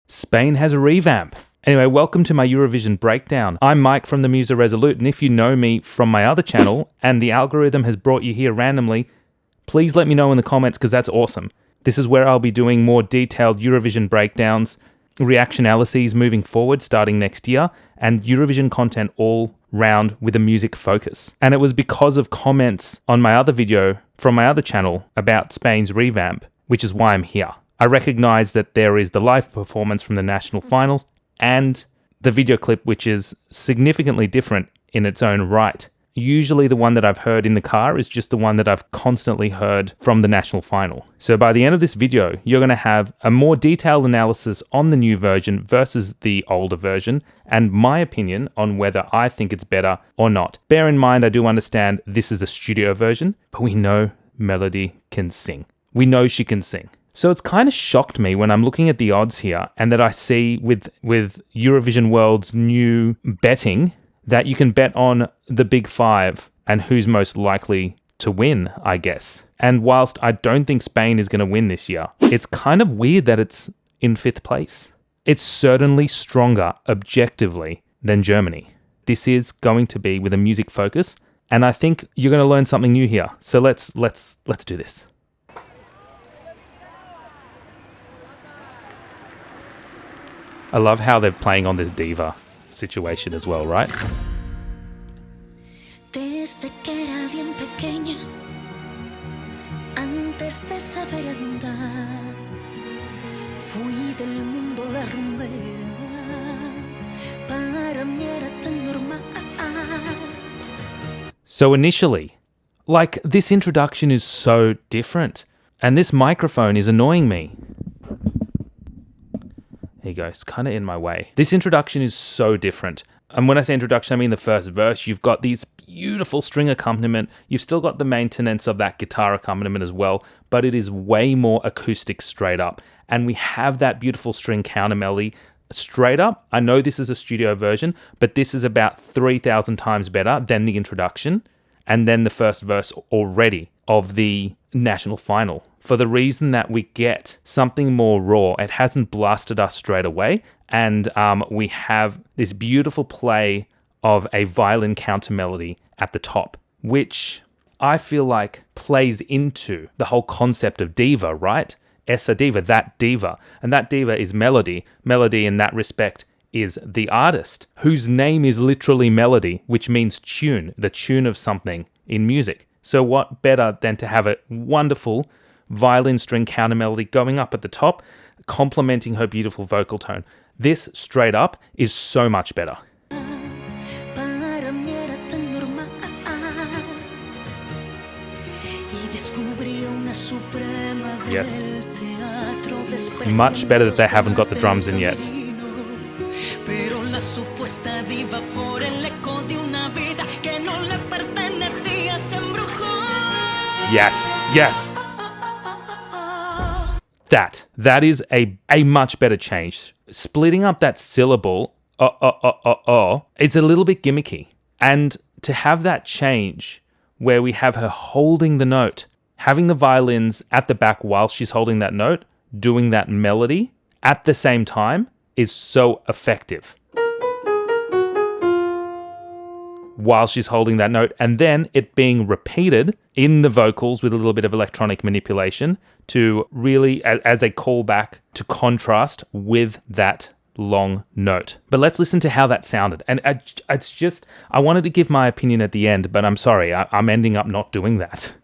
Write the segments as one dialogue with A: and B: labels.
A: Spain has a revamp. Anyway, welcome to my Eurovision breakdown. I'm Mike from the Musa Resolute, and if you know me from my other channel and the algorithm has brought you here randomly, please let me know in the comments because that's awesome. This is where I'll be doing more detailed Eurovision breakdowns, reaction analyses moving forward starting next year, and Eurovision content all round with a music focus. And it was because of comments on my other video from my other channel about Spain's revamp, which is why I'm here. I recognize that there is the live performance from the national finals and the video clip, which is significantly different in its own right. Usually the one that I've heard in the car is just the one that I've constantly heard from the national final. So by the end of this video, you're going to have a more detailed analysis on the new version versus the older version and my opinion on whether I think it's better or not. Bear in mind, I do understand this is a studio version, but we know Melody can sing. We know she can sing. So it's kind of shocked me when I'm looking at the odds here and that I see with Eurovision World's new betting that you can bet on the big five and who's most likely to win, I guess. And whilst I don't think Spain is going to win this year, it's kind of weird that it's in 5th place. It's certainly stronger objectively than Germany. This is going to be with a music focus, and I think you're going to learn something new here. So let's do this. I love how they're playing on this diva situation as well, right?
B: Desde que era bien pequeña, antes de saber andar, fui del mundo la rumbera, para mí era tan normal.
A: So initially, like, this introduction is so different, and this microphone is annoying me. There you go, it's kind of in my way. This introduction is so different. And when I say introduction, I mean the first verse. You've got these beautiful string accompaniment. You've still got the maintenance of that guitar accompaniment as well, but it is way more acoustic straight up. And we have that beautiful string counter melody straight up. I know this is a studio version, but this is about 3,000 times better than the introduction and then the first verse already of the national final. For the reason that we get something more raw. It hasn't blasted us straight away. And we have this beautiful play of a violin counter melody at the top, which I feel like plays into the whole concept of diva, right? Esa Diva, that diva. And that diva is Melody. Melody in that respect is the artist, whose name is literally melody, which means tune, the tune of something in music. So what better than to have a wonderful violin string counter melody going up at the top, complementing her beautiful vocal tone. This straight up is so much better. Yes. Much better that they haven't got the drums in yet. Yes, yes. That is a much better change. Splitting up that syllable, it's a little bit gimmicky. And to have that change where we have her holding the note, having the violins at the back while she's holding that note, doing that melody at the same time is so effective. While she's holding that note, and then it being repeated in the vocals with a little bit of electronic manipulation to really, as a callback to contrast with that long note. But let's listen to how that sounded. And it's just, I wanted to give my opinion at the end, but I'm sorry, I'm ending up not doing that.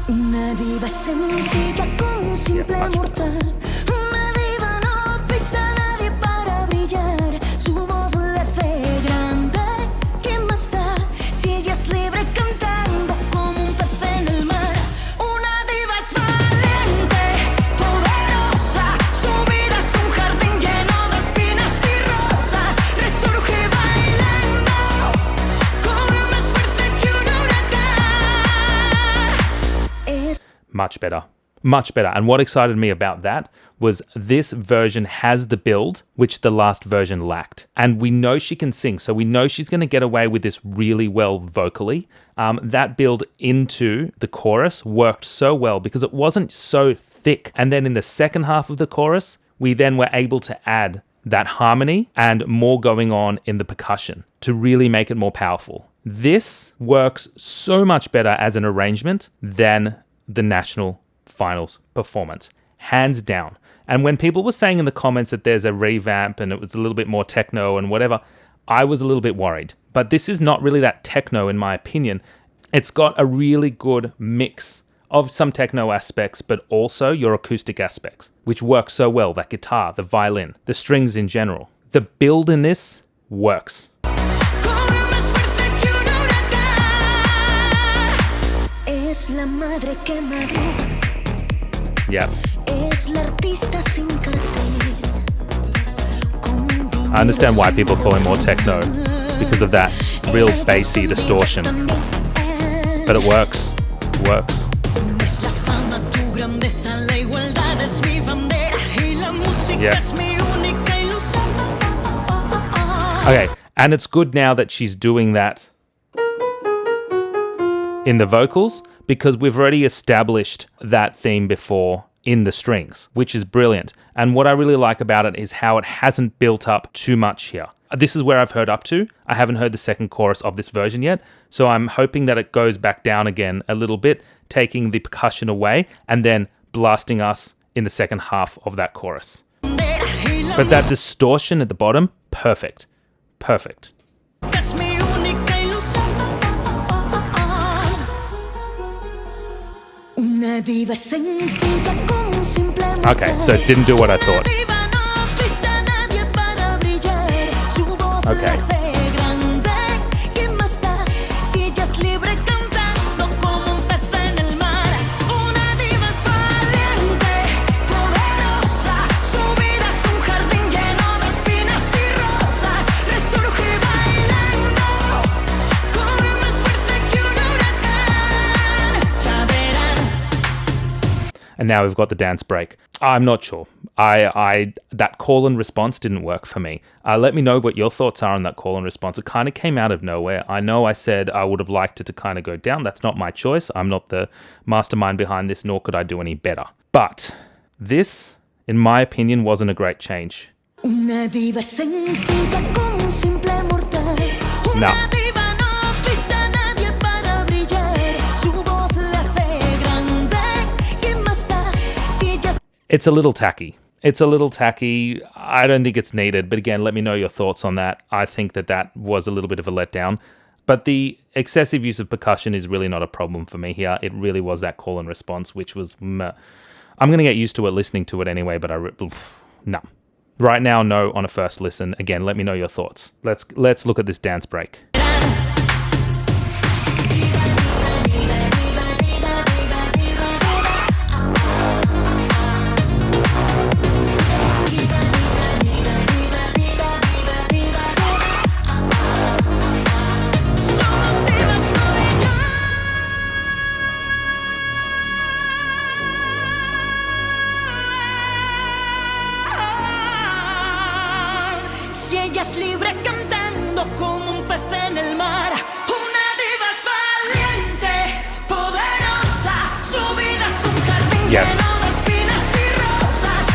B: Una diva sencilla como un simple mortal. Una diva no pisa a nadie para brillar. Su voz le hace grande. ¿Qué más da si ella es libre cantando como un pez en el mar? Una diva es valiente, poderosa. Su vida es un jardín lleno de espinas y rosas. Resurge bailando, cobra más fuerza que un huracán.
A: Much better. Much better. And what excited me about that was this version has the build, which the last version lacked. And we know she can sing, so we know she's going to get away with this really well vocally. That build into the chorus worked so well because it wasn't so thick. And then in the second half of the chorus, we then were able to add that harmony and more going on in the percussion to really make it more powerful. This works so much better as an arrangement than the national finals performance, hands down. And when people were saying in the comments that there's a revamp and it was a little bit more techno and whatever, I was a little bit worried. But this is not really that techno in my opinion. It's got a really good mix of some techno aspects, but also your acoustic aspects, which work so well, that guitar, the violin, the strings in general. The build in this works. Yeah. I understand why people call it more techno, because of that real bassy distortion. But it works. It works. Yeah. Okay, and it's good now that she's doing that in the vocals because we've already established that theme before in the strings, which is brilliant. And what I really like about it is how it hasn't built up too much here. This is where I've heard up to. I haven't heard the second chorus of this version yet, so I'm hoping that it goes back down again a little bit, taking the percussion away and then blasting us in the second half of that chorus. But that distortion at the bottom, perfect. Perfect. Okay, so it didn't do what I thought. Okay. And now we've got the dance break. I'm not sure. That call and response didn't work for me. Let me know what your thoughts are on that call and response. It kind of came out of nowhere. I know I said I would have liked it to kind of go down. That's not my choice. I'm not the mastermind behind this, nor could I do any better. But this, in my opinion, wasn't a great change. No. It's a little tacky. I don't think it's needed. But again, let me know your thoughts on that. I think that was a little bit of a letdown. But the excessive use of percussion is really not a problem for me here. It really was that call and response, which was meh. I'm going to get used to it listening to it anyway, but no. Right now, no on a first listen. Again, let me know your thoughts. Let's look at this dance break. Yes.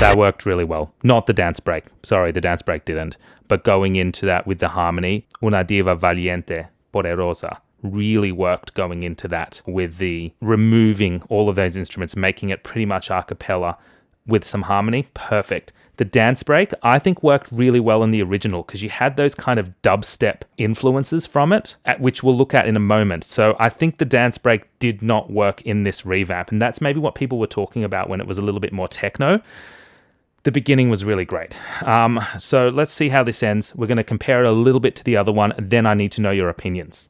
A: That worked really well. Not the dance break. Sorry, the dance break didn't. But going into that with the harmony, Una diva valiente, poderosa, really worked going into that with the removing all of those instruments, making it pretty much a cappella with some harmony. Perfect. The dance break, I think, worked really well in the original because you had those kind of dubstep influences from it, which we'll look at in a moment. So I think the dance break did not work in this revamp, and that's maybe what people were talking about when it was a little bit more techno. The beginning was really great. So let's see how this ends. We're going to compare it a little bit to the other one, then I need to know your opinions.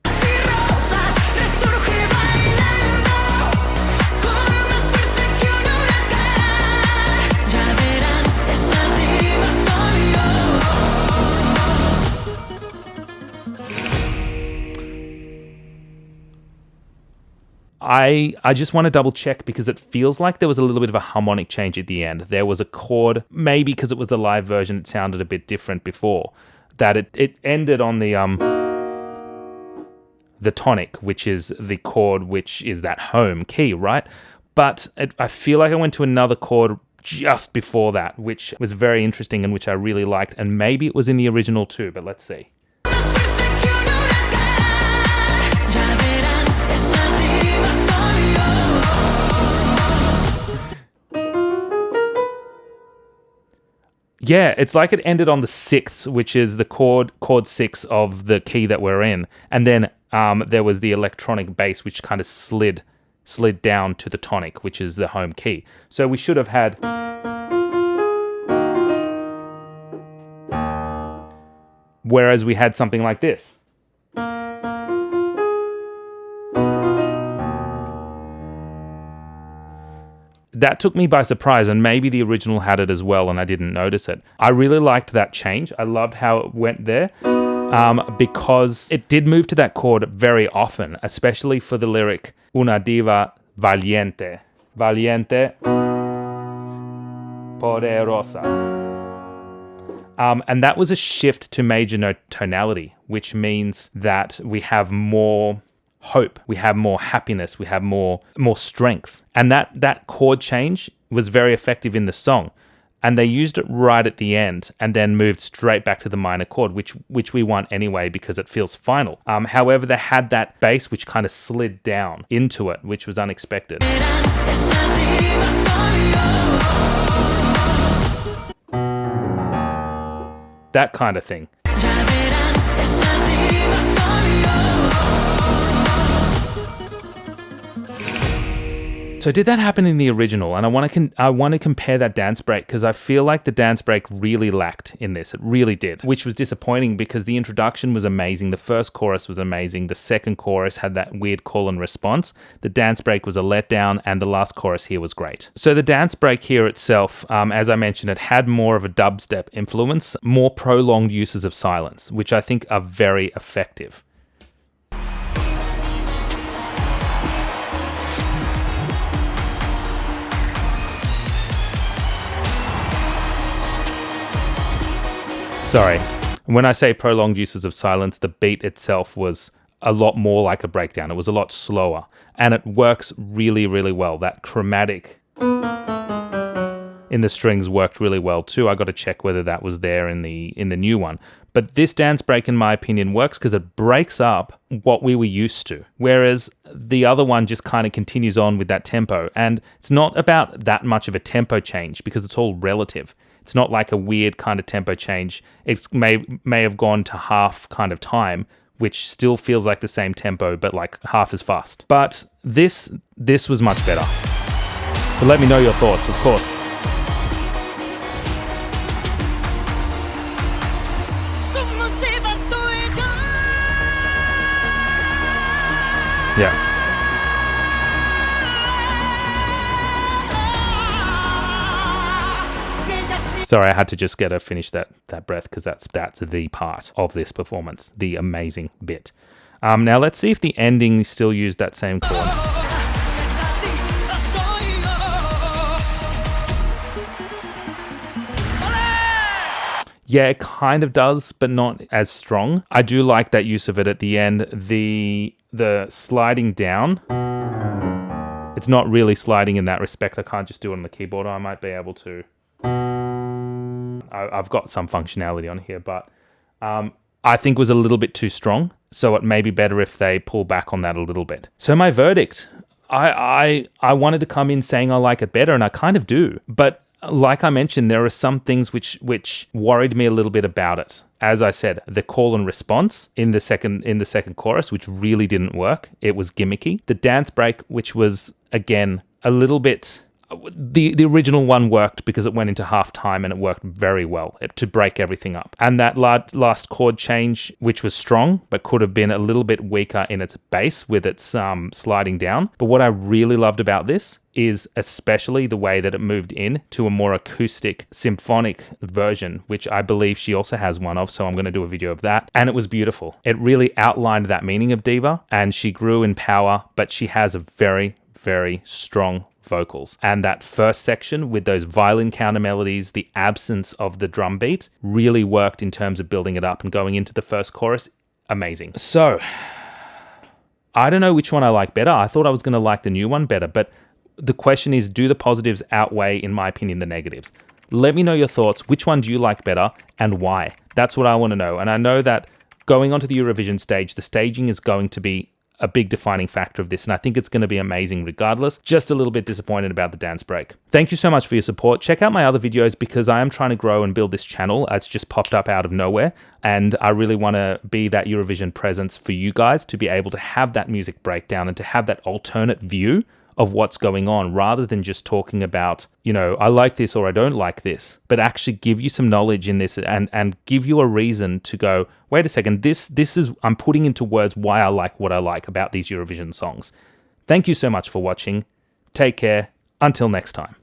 A: I just want to double check because it feels like there was a little bit of a harmonic change at the end. There was a chord, maybe because it was the live version, it sounded a bit different before, that it ended on the tonic, which is the chord, which is that home key, right? But I feel like I went to another chord just before that, which was very interesting and which I really liked. And maybe it was in the original too, but let's see. Yeah, it's like it ended on the sixth, which is the chord 6 of the key that we're in. And then there was the electronic bass, which kind of slid down to the tonic, which is the home key. So we should have had... Whereas we had something like this. That took me by surprise, and maybe the original had it as well and I didn't notice it. I really liked that change. I loved how it went there because it did move to that chord very often, especially for the lyric Una diva valiente. Valiente, poderosa. And that was a shift to major tonality, which means that we have more hope, we have more happiness, we have more strength. And that chord change was very effective in the song. And they used it right at the end and then moved straight back to the minor chord, which we want anyway because it feels final. However, they had that bass which kind of slid down into it, which was unexpected. That kind of thing. So did that happen in the original? And I want to compare that dance break because I feel like the dance break really lacked in this. It really did, which was disappointing because the introduction was amazing. The first chorus was amazing. The second chorus had that weird call and response. The dance break was a letdown, and the last chorus here was great. So the dance break here itself, as I mentioned, it had more of a dubstep influence, more prolonged uses of silence, which I think are very effective. Sorry, when I say prolonged uses of silence, the beat itself was a lot more like a breakdown. It was a lot slower, and it works really, really well. That chromatic in the strings worked really well too. I got to check whether that was there in the new one. But this dance break, in my opinion, works because it breaks up what we were used to, whereas the other one just kind of continues on with that tempo. And it's not about that much of a tempo change because it's all relative. It's not like a weird kind of tempo change. It may have gone to half kind of time, which still feels like the same tempo, but like half as fast. But this was much better. But let me know your thoughts, of course. Yeah. Sorry, I had to just get her finish that breath because that's the part of this performance, the amazing bit. Now let's see if the ending still used that same chord. Yeah, it kind of does, but not as strong. I do like that use of it at the end. The sliding down, it's not really sliding in that respect. I can't just do it on the keyboard. I might be able to. I've got some functionality on here, but I think was a little bit too strong. So it may be better if they pull back on that a little bit. So my verdict, I wanted to come in saying I like it better, and I kind of do. But like I mentioned, there are some things which worried me a little bit about it. As I said, the call and response in the second chorus, which really didn't work. It was gimmicky. The dance break, which was again a little bit the original one worked because it went into halftime and it worked very well to break everything up. And that last chord change, which was strong, but could have been a little bit weaker in its bass with its sliding down. But what I really loved about this is especially the way that it moved in to a more acoustic symphonic version, which I believe she also has one of, so I'm going to do a video of that. And it was beautiful. It really outlined that meaning of diva, and she grew in power, but she has a very, very strong vocals. And that first section with those violin counter melodies, the absence of the drum beat, really worked in terms of building it up and going into the first chorus. Amazing. So, I don't know which one I like better. I thought I was going to like the new one better, but the question is, do the positives outweigh, in my opinion, the negatives? Let me know your thoughts. Which one do you like better and why? That's what I want to know. And I know that going onto the Eurovision stage, the staging is going to be a big defining factor of this, and I think it's going to be amazing regardless. Just a little bit disappointed about the dance break. Thank you so much for your support. Check out my other videos because I am trying to grow and build this channel. It's just popped up out of nowhere, and I really want to be that Eurovision presence for you guys to be able to have that music breakdown and to have that alternate view of what's going on, rather than just talking about, you know, I like this or I don't like this, but actually give you some knowledge in this and give you a reason to go, wait a second, this is, I'm putting into words why I like what I like about these Eurovision songs. Thank you so much for watching. Take care. Until next time.